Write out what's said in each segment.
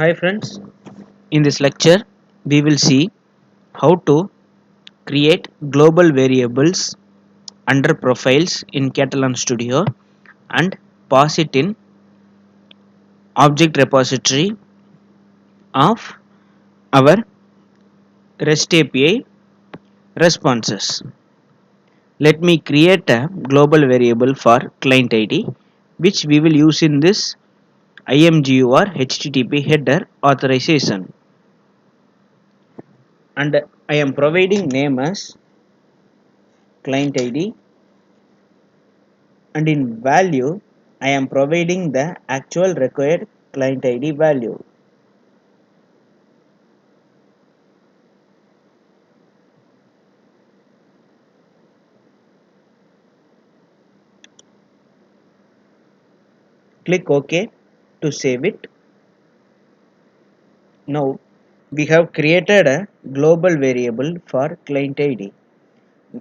Hi friends, in this lecture we will see how to create global variables under profiles in Catalan Studio and pass it in object repository of our REST API responses. Let me create a global variable for client ID which we will use in this IMGUR HTTP header authorization, and I am providing name as client ID, and in value I am providing the actual required client ID value. Click OK to save it. Now we have created a global variable for client ID.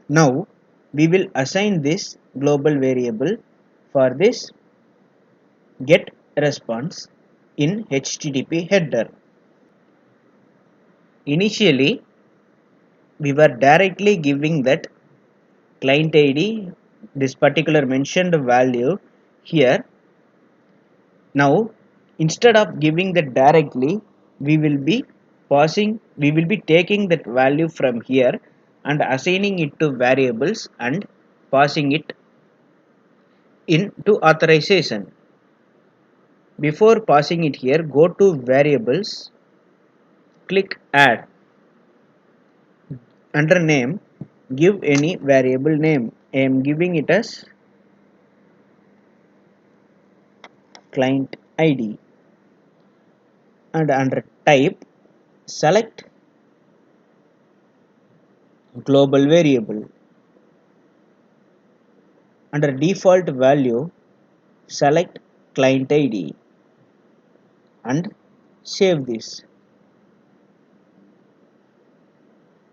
Now we will assign this global variable for this get response in HTTP header. Initially we were directly giving that client ID this particular mentioned value here. Now instead of giving that directly, we will be taking that value from here and assigning it to variables and passing it into authorization. Before passing it here, go to variables, click add. Under name, give any variable name. I am giving it as client ID, and under type select global variable. Under default value select client ID and save this.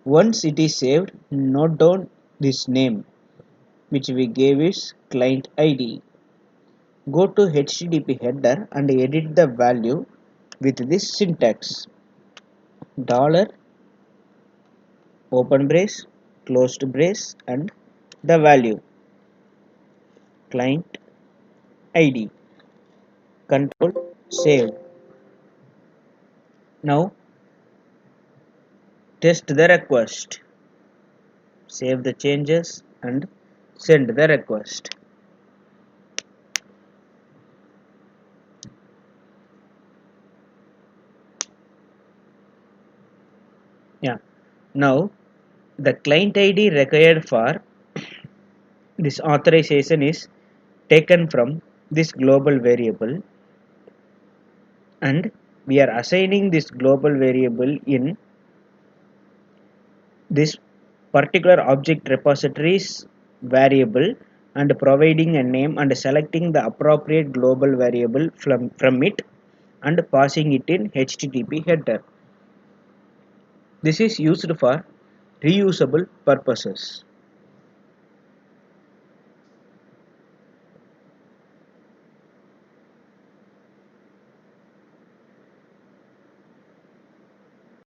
Once it is saved, note down this name which we gave is client ID. Go to HTTP header and edit the value with this syntax: dollar open brace closed brace and the value client ID. Control save. Now test the request. Save the changes and send the request. Yeah. Now the client ID required for this authorization is taken from this global variable, and we are assigning this global variable in this particular object repositories variable and providing a name and selecting the appropriate global variable from it and passing it in HTTP header. This is used for reusable purposes.